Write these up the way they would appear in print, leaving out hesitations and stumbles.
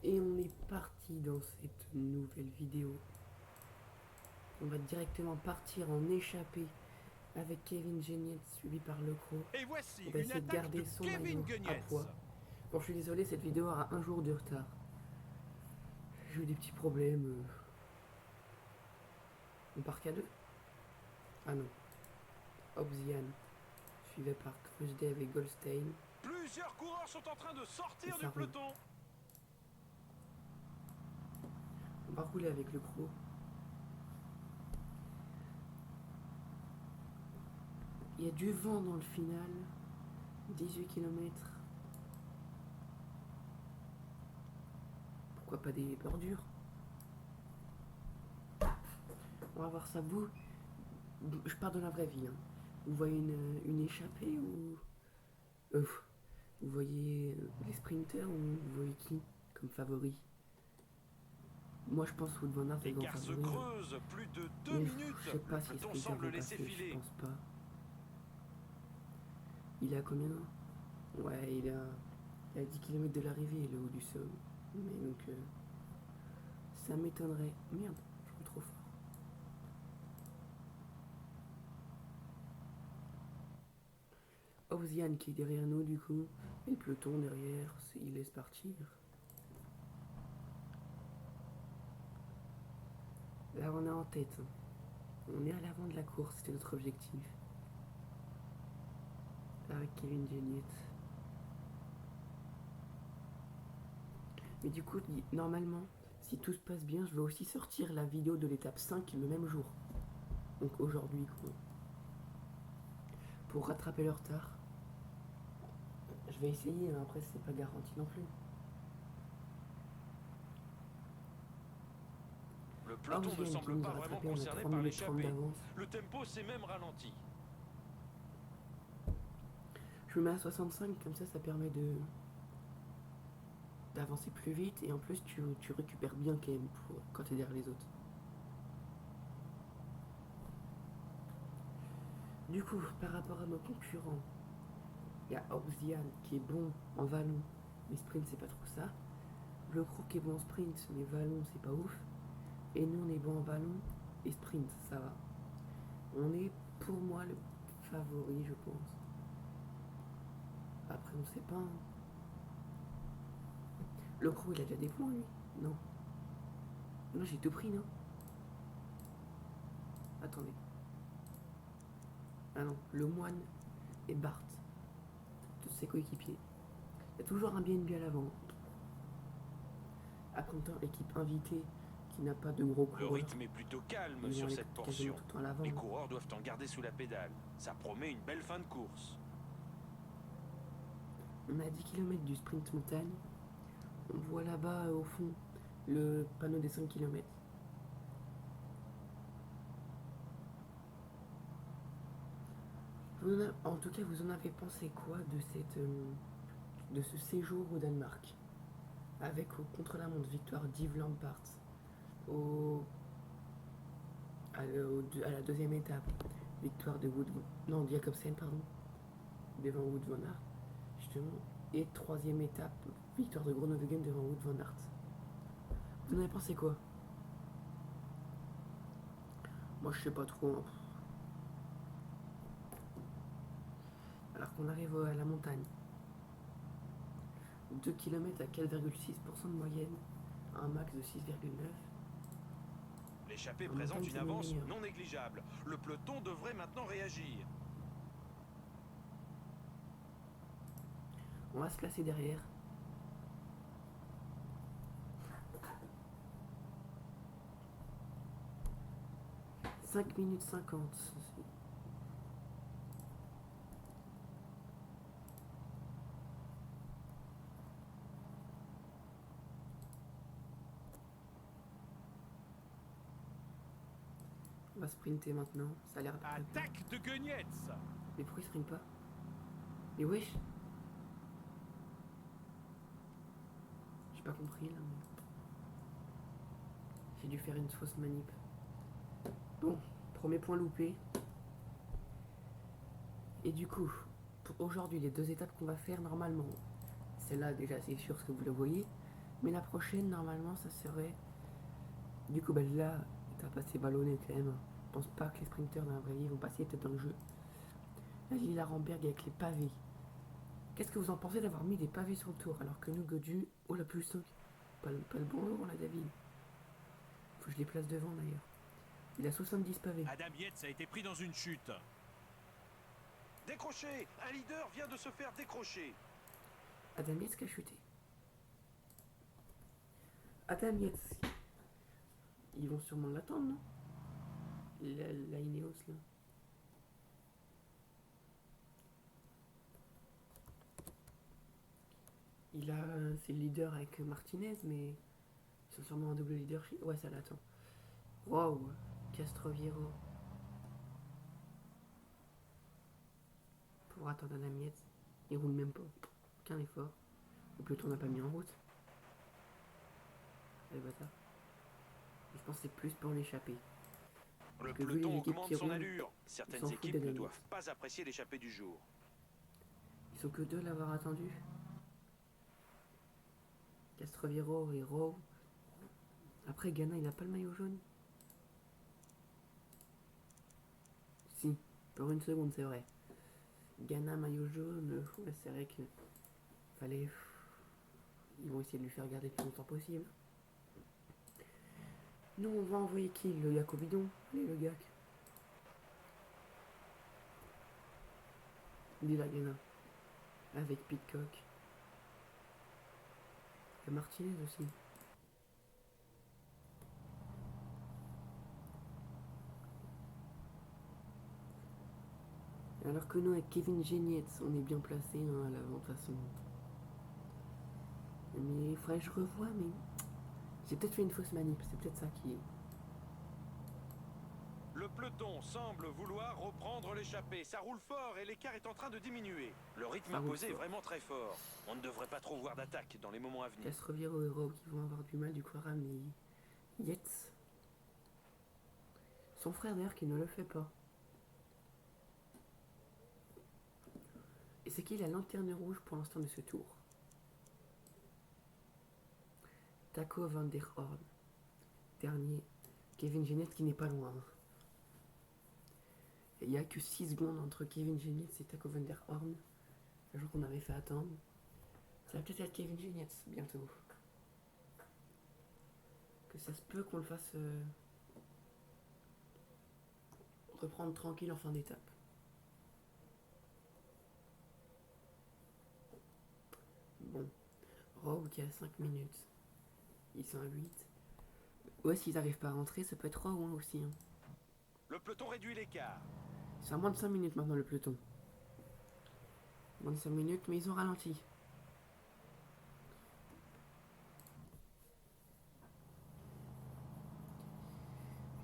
Et on est parti dans cette nouvelle vidéo. On va directement partir en échappée avec Kevin Geniet suivi par Le Croc. Et voici On va une essayer de attaque de garder son Kevin maillot à Guenietz. poids. Bon, je suis désolé, cette vidéo aura un jour de retard. J'ai eu des petits problèmes. On part qu'à deux. Ah non. Obsian, suivi par Krusdev et Goldstein. Plusieurs coureurs sont en train de Et sortir ça du roule. peloton. On va rouler avec Le Croc. Il y a du vent dans le final. 18 km. Pourquoi pas des bordures? On va voir ça. Vous, je pars de la vraie vie. Hein. Vous voyez une échappée ou... vous voyez les sprinters ou vous voyez qui comme favori? Moi je pense Wood Van Aert est grand L'écart se favori. creuse, plus de 2 Mais minutes. je sais pas Le si les peloton sprinters semble vont laisser passer, je filer. pense pas. Il est à combien? Ouais, il est à 10 km de l'arrivée, le haut du somme. Mais donc, ça m'étonnerait. Merde, je suis trop fort. Ozian qui est derrière nous du coup. Et le peloton derrière, il laisse partir. Là on est en tête. On est à l'avant de la course, c'était notre objectif. Avec Kevin Geniet. Mais du coup, normalement, si tout se passe bien, je vais aussi sortir la vidéo de l'étape 5 le même jour. Donc aujourd'hui, quoi. Pour rattraper le retard. Je vais essayer, hein, après c'est pas garanti non plus. Le peloton ne semble pas vraiment concerné par l'échappée. Le tempo s'est même ralenti. Je me mets à 65, comme ça permet d'avancer plus vite et en plus tu récupères bien quand même quand t'es derrière les autres. Du coup, par rapport à nos concurrents, il y a Obsian qui est bon en vallon, mais sprint c'est pas trop ça. Le Croc qui est bon en sprint, mais vallon c'est pas ouf. Et nous on est bon en vallon et sprint, ça va. On est pour moi le favori je pense. Après on sait pas. Hein. Le Croc il a déjà des points lui? Non. Non j'ai tout pris non? Attendez. Ah non, le moine et Bart. Tous ses coéquipiers. Il y a toujours un BNB à l'avant. Après, en même temps, équipe invitée qui n'a pas de gros Le coureurs. rythme est plutôt calme Ils vont sur aller cette quasiment portion. tout le temps à l'avant. Les coureurs doivent en garder sous la pédale. Ça promet une belle fin de course. On est à 10 km du sprint montagne. On voit là-bas au fond le panneau des 5 km. En tout cas, vous en avez pensé quoi de ce séjour au Danemark? Avec contre-la-montre victoire d'Yves Lampart à la deuxième étape, victoire de Jacobsen, pardon, devant Wout van Aert, justement, et troisième étape, victoire de Groenewegen devant Wout van Aert. Vous en avez pensé quoi? Moi, je sais pas trop. Hein. Alors qu'on arrive à la montagne. 2 km à 4,6% de moyenne, un max de 6,9. L'échappée présente une avance non négligeable. Le peloton devrait maintenant réagir. On va se placer derrière. « 5 minutes 50. On va sprinter maintenant, ça a l'air de... Attaque de Guenietz. Mais pourquoi il sprint pas? Mais wesh. J'ai pas compris là. Mais... j'ai dû faire une fausse manip. Bon, premier point loupé. Et du coup, pour aujourd'hui, les deux étapes qu'on va faire normalement, celle-là déjà c'est sûr ce que vous le voyez, Mais la prochaine, normalement, ça serait... Du coup, bah là, t'as passé ballonné quand même. Je pense pas que les sprinters dans la vraie vie vont passer peut-être dans le jeu. La Lila Ramberg avec les pavés. Qu'est-ce que vous en pensez d'avoir mis des pavés sur le tour alors que nous, Godu, oh la plus 5. Pas le bon jour, là, David. Faut que je les place devant d'ailleurs. Il a 70 pavés. Adam Yates a été pris dans une chute. Décroché. Un leader vient de se faire décrocher. Adam Yates qui a chuté. Adam Yates. Ils vont sûrement l'attendre, non? La Ineos, là. C'est le leader avec Martinez, mais ils sont sûrement en double leadership. Ouais, ça l'attend. Waouh, Castroviero. Pour attendre Adam Yates. Il roule même pas. Aucun effort. Le peloton n'a pas mis en route. Les bâtards. Je pense que c'est plus pour l'échapper. Le Que peloton vu les équipes augmente qui son roulent, allure. s'en Certaines foutent équipes de ne Adam doivent Yates. pas apprécier l'échappée du jour. Ils sont que deux à l'avoir attendu. Castroviero et Rowe. Après, Ghana, il n'a pas le maillot jaune. Si, pour une seconde, c'est vrai. Ghana, maillot jaune, ouais, c'est vrai que fallait. Ils vont essayer de lui faire garder le plus longtemps possible. Nous, on va envoyer qui? Le Jacobidon? Allez, le Gac. Dit la Ghana. Avec Pitcock. Et Martinez aussi. Alors que nous, avec Kevin Genietz, on est bien placé hein, à l'avant de toute façon. Mais il faudrait que je revoie, mais j'ai peut-être fait une fausse manip, c'est peut-être ça qui est. Le peloton semble vouloir reprendre l'échappée. Ça roule fort et l'écart est en train de diminuer. Le rythme Ça roule imposé est fort. vraiment très fort. On ne devrait pas trop voir d'attaque dans les moments à venir. Castroviero et Rowe qui vont avoir du mal du coup à ramener Yates. Son frère d'ailleurs qui ne le fait pas. Et c'est qui la lanterne rouge pour l'instant de ce tour? Taco van der Horn. Dernier. Kevin Genietz qui n'est pas loin. Il n'y a que 6 secondes entre Kevin Genietz et Taco van der Horn. Le jour qu'on avait fait attendre. Ça va peut-être être Kevin Genietz bientôt. Que ça se peut qu'on le fasse reprendre tranquille en fin d'étape. Bon. Rowe qui a 5 minutes. Ils sont à 8. Ouais, s'ils n'arrivent pas à rentrer, ça peut être 3 ou 1 aussi. Hein. Le peloton réduit l'écart. C'est à moins de 5 minutes maintenant le peloton. Moins de 5 minutes, mais ils ont ralenti.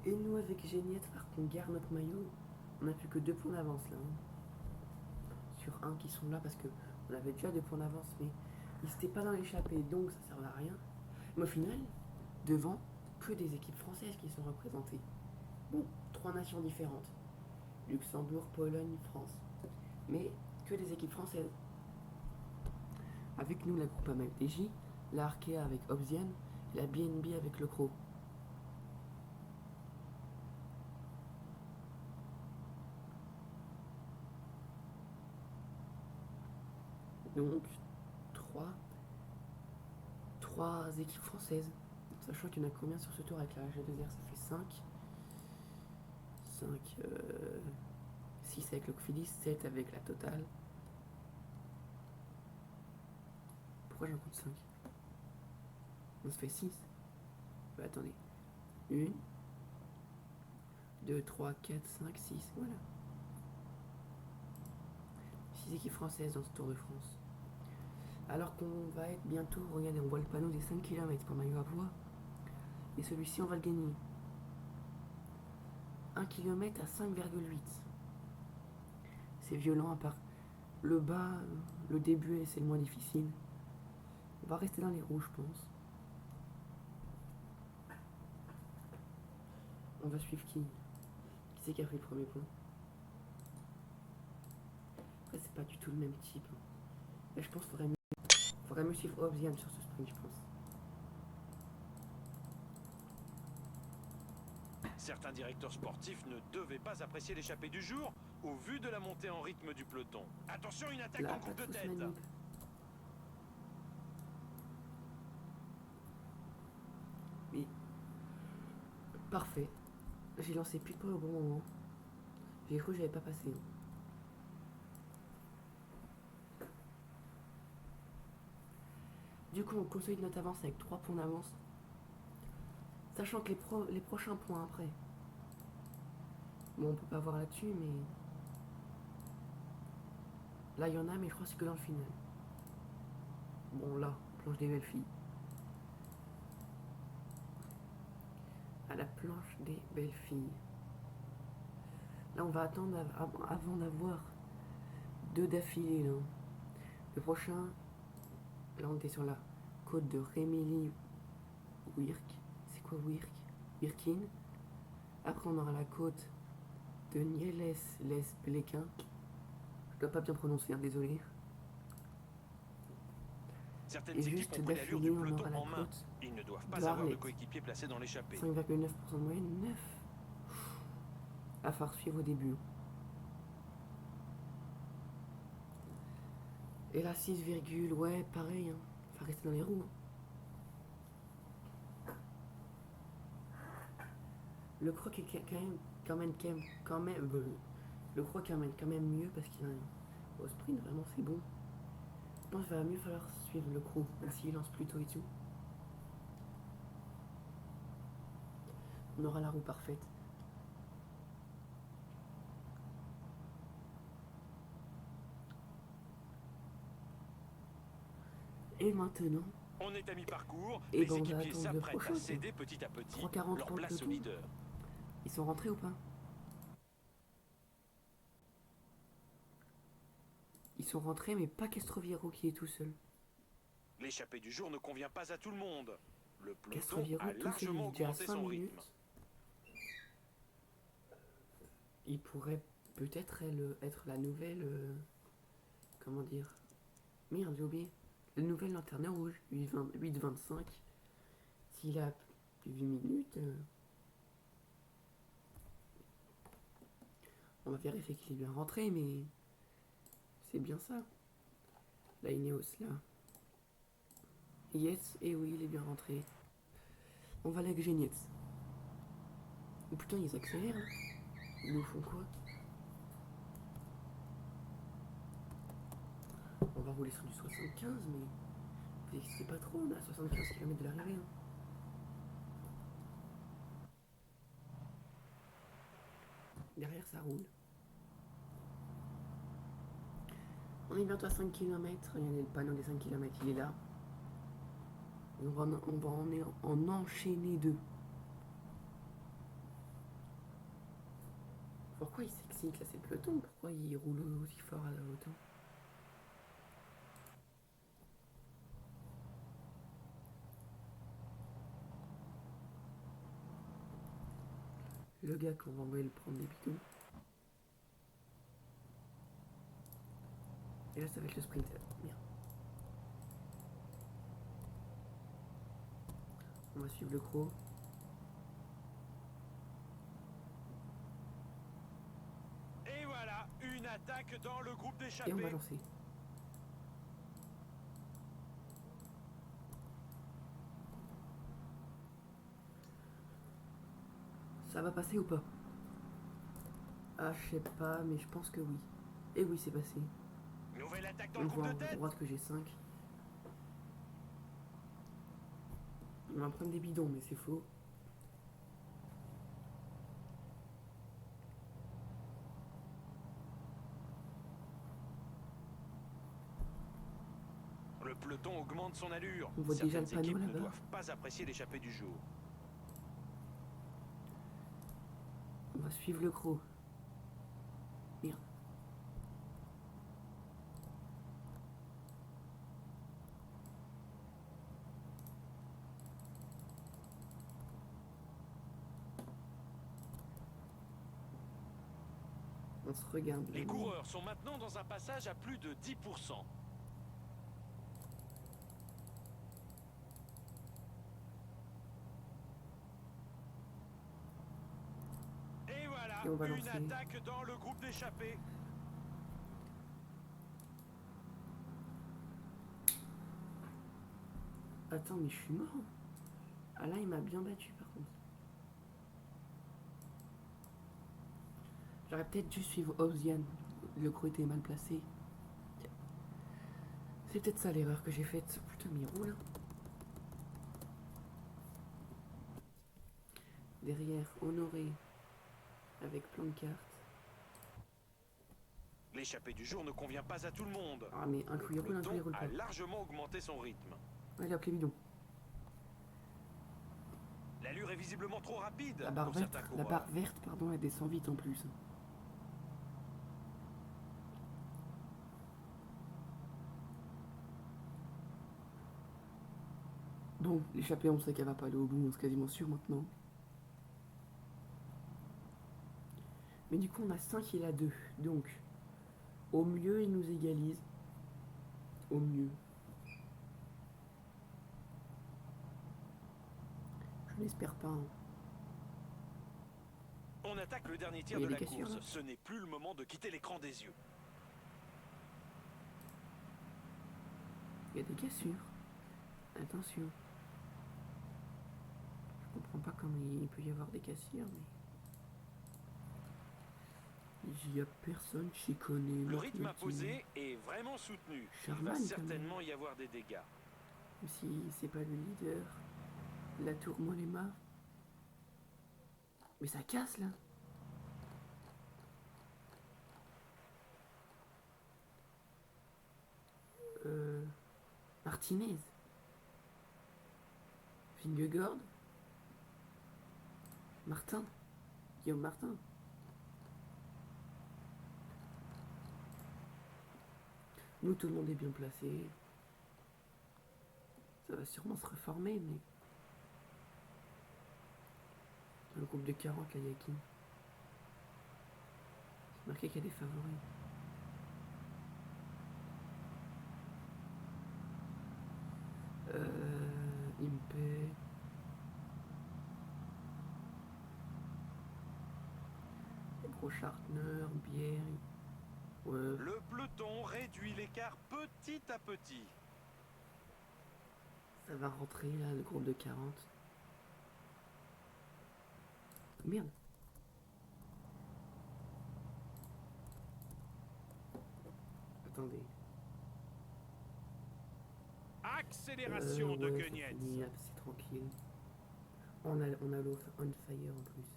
Et nous, avec Geniette, alors qu'on garde notre maillot, on n'a plus que 2 points d'avance là. Hein. Sur un qui sont là parce qu'on avait déjà 2 points d'avance, mais ils n'étaient pas dans l'échappée, donc ça ne servait à rien. Mais au final, devant, que des équipes françaises qui sont représentées. Bon, 3 nations différentes. Luxembourg, Pologne, France. Mais que des équipes françaises. Avec nous, la Groupama FDJ, la Arkea avec Obsian, la BNB avec Le Croc. Donc, 3 équipes françaises. Sachant qu'il y en a combien sur ce tour avec la G2R? Ça fait 5. 6 avec le Cofidis, 7 avec la Total. Pourquoi j'en compte 5? On se fait 6. Bah, attendez. 1, 2, 3, 4, 5, 6. Voilà. 6 équipes françaises dans ce Tour de France. Alors qu'on va être bientôt, regardez, on voit le panneau des 5 km pour maillot à voix. Et celui-ci, on va le gagner. 1 km à 5,8. C'est violent à part le bas, le début, c'est le moins difficile. On va rester dans les rouges, je pense. On va suivre qui? Qui c'est qui a pris le premier point? Après, c'est pas du tout le même type. Et je pense qu'il faudrait mieux suivre Obsian sur ce sprint, je pense. Certains directeurs sportifs ne devaient pas apprécier l'échappée du jour au vu de la montée en rythme du peloton. Attention, une attaque Là, en pas coupe de de fausse tête. manip. Oui. Parfait. J'ai lancé pile poil au bon moment. J'ai cru que j'avais pas passé. Du coup, on consolide notre avance avec 3 points d'avance. Sachant que les prochains points après. Bon, on peut pas voir là-dessus, mais. Là, il y en a, mais je crois que c'est que dans le final. Bon, là, planche des belles filles. À la planche des belles filles. Là, on va attendre avant d'avoir 2 d'affilée. Là. Le prochain, là, on était sur la côte de Rémélie Wirk. C'est quoi Wirk? Wirkin. Après, on aura la côte de Nieles Les Bléquin. Je dois pas bien prononcer, hein, désolé. Certaines Et équipes juste ont pris l'allure d'affilée, du on peloton aura la en main. côte Ils ne doivent pas de avoir de Arlette. coéquipier placé dans l'échappée. 5,9% de moyenne, 9. À faire suivre au début. Et là, 6, ouais, pareil. Hein. Ça reste dans les roues. Le croc est quand même, le croc amène quand même mieux parce qu'il a un au sprint, vraiment c'est bon. Je pense qu'il va mieux falloir suivre le croc, même s'il lance plus tôt et tout. On aura la roue parfaite. Et maintenant, On est à mi-parcours, et les ben on va équipiers attendre le s'apprêtent prochain. à céder petit à petit 3,40 leur pour le place au peloton. leader. Ils sont rentrés ou pas? Ils sont rentrés, mais pas Castroviero qui est tout seul. L'échappée du jour ne convient pas à tout le monde. Le peloton Castroviero a tout seul, il largement est déjà à augmenté 5 son minutes. rythme. Il pourrait peut-être être la nouvelle. Comment dire? Merde, j'ai oublié. La nouvelle lanterne rouge, 8,25. S'il a plus de 8 minutes. On va vérifier qu'il est bien rentré, mais. C'est bien ça. La Ineos là. Yes, et oui, il est bien rentré. On va avec Genietz. Oh putain, ils accélèrent là. Ils nous font quoi? On va rouler sur du 75, mais vous n'existez pas trop, on est à 75 km de l'arrivée. Hein. Derrière, ça roule. On est bientôt à 5 km. Regardez, le panneau des 5 km, il est là. Et on va en enchaîner 2. Pourquoi il s'excite là? C'est le peloton. Pourquoi il roule aussi fort à autant? Le gars qu'on va envoyer le prendre des bidons. Et là, ça va être le sprinter. Merde. On va suivre le croc. Et voilà, une attaque dans le groupe Et d'échappée. on va lancer. Ça va passer ou pas? Ah, je sais pas, mais je pense que oui. Et oui, c'est passé. Nouvelle attaque dans On le groupe voit de à tête. droite que j'ai 5. On va prendre des bidons, mais c'est faux. Le peloton augmente son allure. On voit déjà Certaines le panneau équipes ne là-bas. doivent pas apprécier l'échappée du jour. On va suivre le croc. Merde. On se regarde. Les coureurs sont maintenant dans un passage à plus de 10%. on va Une lancer. attaque dans le groupe d'échappés. Attends, mais je suis mort. Ah là, il m'a bien battu par contre. J'aurais peut-être dû suivre Obsidian. Le croc était mal placé. C'est peut-être ça l'erreur que j'ai faite. Putain, mais il roule. Derrière, Honoré. Avec plein de cartes. L'échappée du jour ne convient pas à tout le monde. Ah, mais un coup il roule, un coup il Peloton roule a pas. largement augmenté son rythme. Allez hop, les bidons. L'allure est visiblement trop rapide La barre pour verte, certains la coureurs. barre verte, pardon, elle descend vite en plus. Bon, l'échappée, on sait qu'elle va pas aller au bout, on est quasiment sûr maintenant. Mais du coup, on a 5 et la 2. Donc, au mieux, il nous égalise. Au mieux. Je n'espère pas. Hein. On attaque le dernier tir Il y de a la des cassures, course. là. Ce n'est plus le moment de quitter l'écran des yeux. Il y a des cassures. Attention. Je comprends pas comment il peut y avoir des cassures, mais... Il y a personne qui connaît. Le rythme imposé est vraiment soutenu. Il Charman, va quand certainement même. y avoir des dégâts. Même si c'est pas le leader. La tour Mollema. Mais ça casse là. Martinez. Vingegaard. Martin. Guillaume Martin. Nous, tout le monde est bien placé. Ça va sûrement se reformer, mais... Dans le groupe de 40, là, il y a qui? C'est marqué qu'il y a des favoris. Impé. Gros Chartner, Bière. Ouais. Le peloton réduit l'écart petit à petit. Ça va rentrer là, le groupe de 40. Merde. Attendez. Accélération de Ouais, Guenietz. c'est fini, là, c'est tranquille. On a l'autre on fire en plus.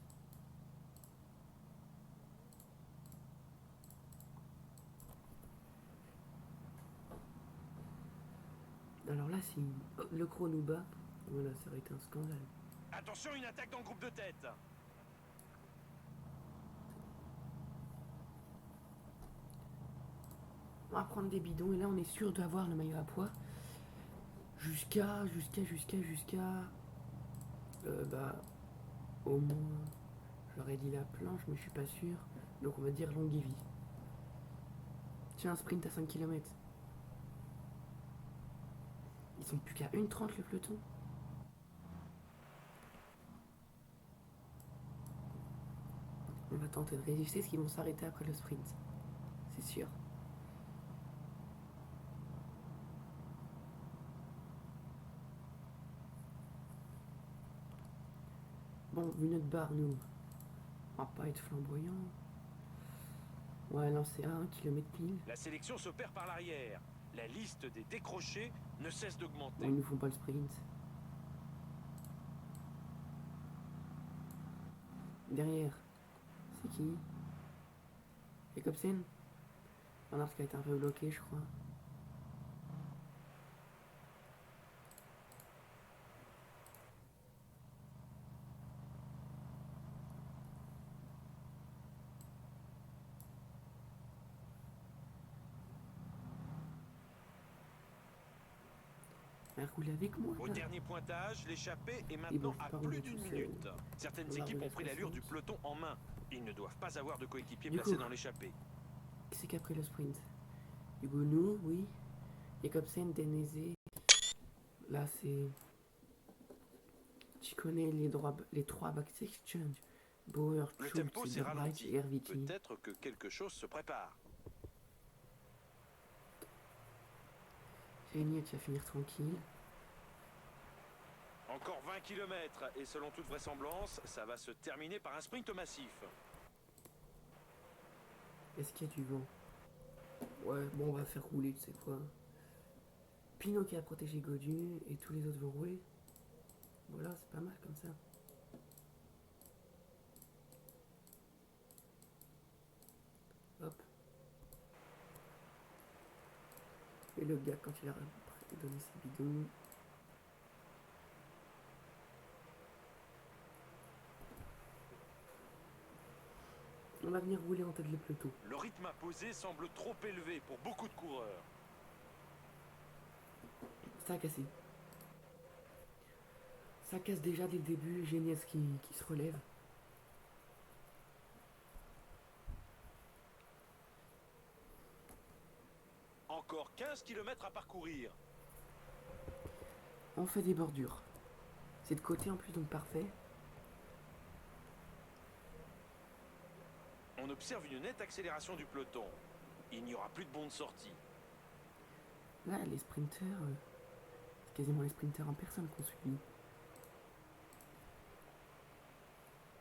Alors là, si le chrono nous bat, voilà, ça aurait été un scandale. Attention, une attaque dans le groupe de tête. On va prendre des bidons et là, on est sûr d'avoir le maillot à poids. Jusqu'à bah, au moins, j'aurais dit la planche, mais je suis pas sûr. Donc on va dire Longuévy. Tiens, un sprint à 5 km. Ils sont plus qu'à 1,30 le peloton. On va tenter de résister, parce qu'ils vont s'arrêter après le sprint. C'est sûr. Bon, vu notre barre, nous, on va pas être flamboyant. On va lancer à 1 km pile. La sélection s'opère par l'arrière. La liste des décrochés ne cesse d'augmenter. Bon, ils nous font pas le sprint. Derrière, c'est qui? Jacobsen? Van Aert qui a été un peu bloqué, je crois. Roule avec moi. Au Là. dernier pointage, l'échappée est maintenant à plus d'une minute. Certaines équipes ont pris l'allure du peloton en main. Ils ne doivent pas avoir de coéquipiers placés dans l'échappée. Qui c'est qui a pris le sprint? Hugonou, oui. Jacobsen, Denese. Là, c'est... Tu connais les 3 back exchange. Bauer, Le Schultz, tempo s'est Silberreich ralenti. et Herviti. Peut-être que quelque chose se prépare. Genietz va finir tranquille. Encore 20 km et selon toute vraisemblance, ça va se terminer par un sprint massif. Est-ce qu'il y a du vent? Ouais, bon, on va faire rouler, tu sais quoi. Pinot qui a protégé Godu et tous les autres vont rouler. Voilà, c'est pas mal comme ça. Hop. Et le gars, quand il a donné ses bidons. On va venir rouler en tête de peloton. Le rythme imposé semble trop élevé pour beaucoup de coureurs. Ça a cassé. Ça casse déjà dès le début. Genietz qui se relève. Encore 15 km à parcourir. On fait des bordures. C'est de côté en plus, donc parfait. On observe une nette accélération du peloton. Il n'y aura plus de bons de sortie. Là, les sprinters, c'est quasiment les sprinters en personne qu'on suit.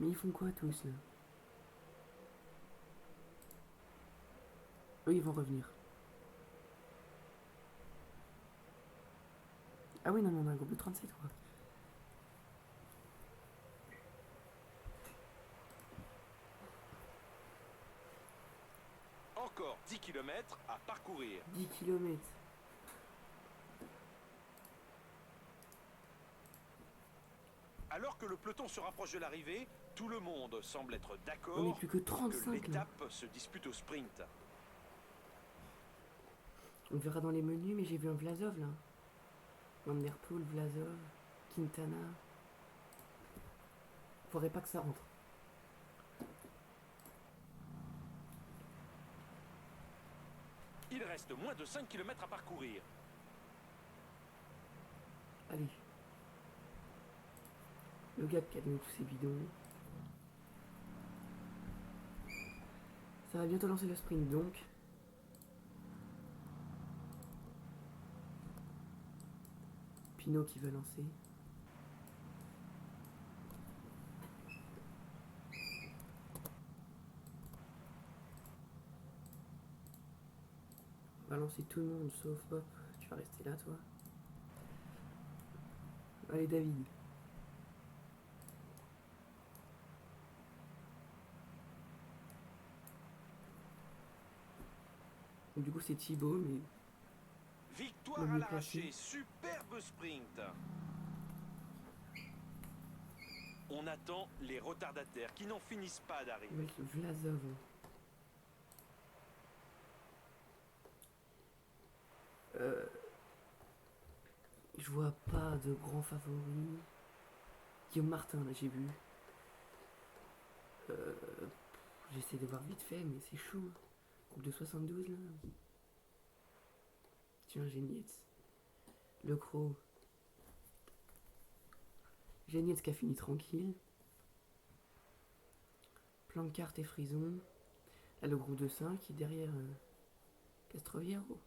Mais ils font quoi tous là? Eux, ils vont revenir. Ah oui, non, on a un groupe de 37, quoi. Encore 10 km à parcourir. 10 km. Alors que le peloton se rapproche de l'arrivée, tout le monde semble être On est d'accord plus que 35 là. l'étape se dispute au sprint. On verra dans les menus, mais j'ai vu un Vlasov là. Van der Poel, Vlasov, Quintana. Faudrait pas que ça rentre. Il reste moins de 5 km à parcourir. Allez. Le gars qui a donné tous ses bidons. Ça va bientôt lancer le sprint donc. Pinot qui va lancer. On va lancer tout le monde sauf Hop. Tu vas rester là toi. Allez David. Donc, du coup c'est Thibaut mais Victoire Le à mieux l'arraché, placé. superbe sprint. On attend les retardataires qui n'en finissent pas d'arriver. ouais, Vlasov. Je vois pas de grands favoris. Guillaume Martin là j'ai vu. J'essaie de voir vite fait mais c'est chaud. Groupe de 72 là. Tiens Genietz. Le Croc. Genietz qui a fini tranquille. Plancart et Frison. Là le groupe de 5 qui est derrière Castroviejo.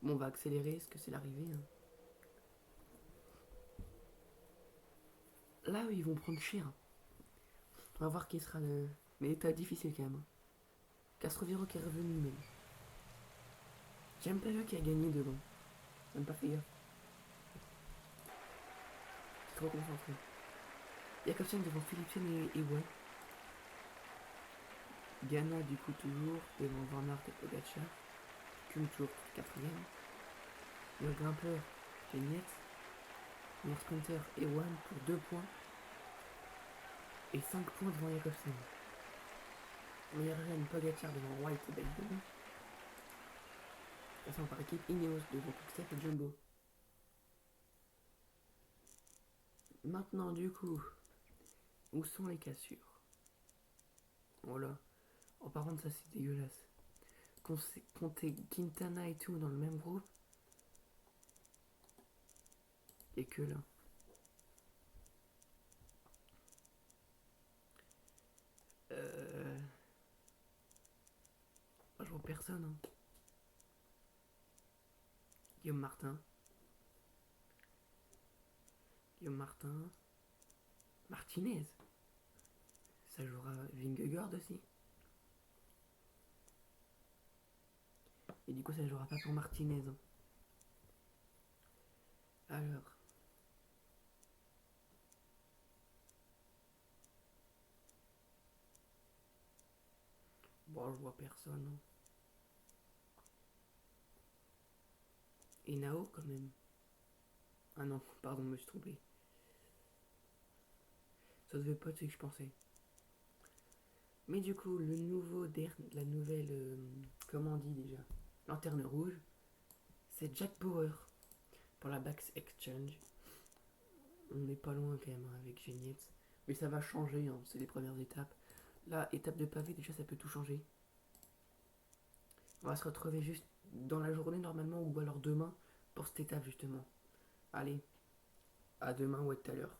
Bon on va accélérer parce que c'est l'arrivée. Hein. Là ils vont prendre cher. On va voir qui sera le. Mais état difficile quand même. Hein. Castroviejo qui est revenu même. J'aime pas vu qui a gagné devant. Même pas fait gaffe. Trop concentré. Jacobsen devant Philipsen et ouais. Ghana du coup toujours devant Van Aert et Pogacar. Kultur 4ème. Le grimpeur Genietz. Le sprinter Ewan pour 2 points. Et 5 points devant Jacobsen. Meilleur reine Pogacar devant White et Belgium. Passant par équipe Ineos devant Quickstep et Jumbo. Maintenant du coup, où sont les cassures? Voilà. Oh par contre ça c'est dégueulasse. Compter Quintana et tout dans le même groupe. Et que là. personne. Hein. Guillaume Martin. Martinez. Ça jouera Vingegaard aussi. Et du coup, ça jouera pas pour Martinez. Hein. Alors. Bon, je vois personne. Hein. Et Nao, quand même. Ah non, pardon, je me suis trompé. Ça devait pas être ce que je pensais. Mais du coup, la nouvelle, comment on dit déjà, lanterne rouge, c'est Jack Bauer pour la Bax Exchange. On n'est pas loin quand même hein, avec Genietz. Mais ça va changer, hein, c'est les premières étapes. Là, étape de pavé, déjà ça peut tout changer. On va se retrouver juste dans la journée normalement ou alors demain pour cette étape justement. Allez, à demain ou à tout à l'heure.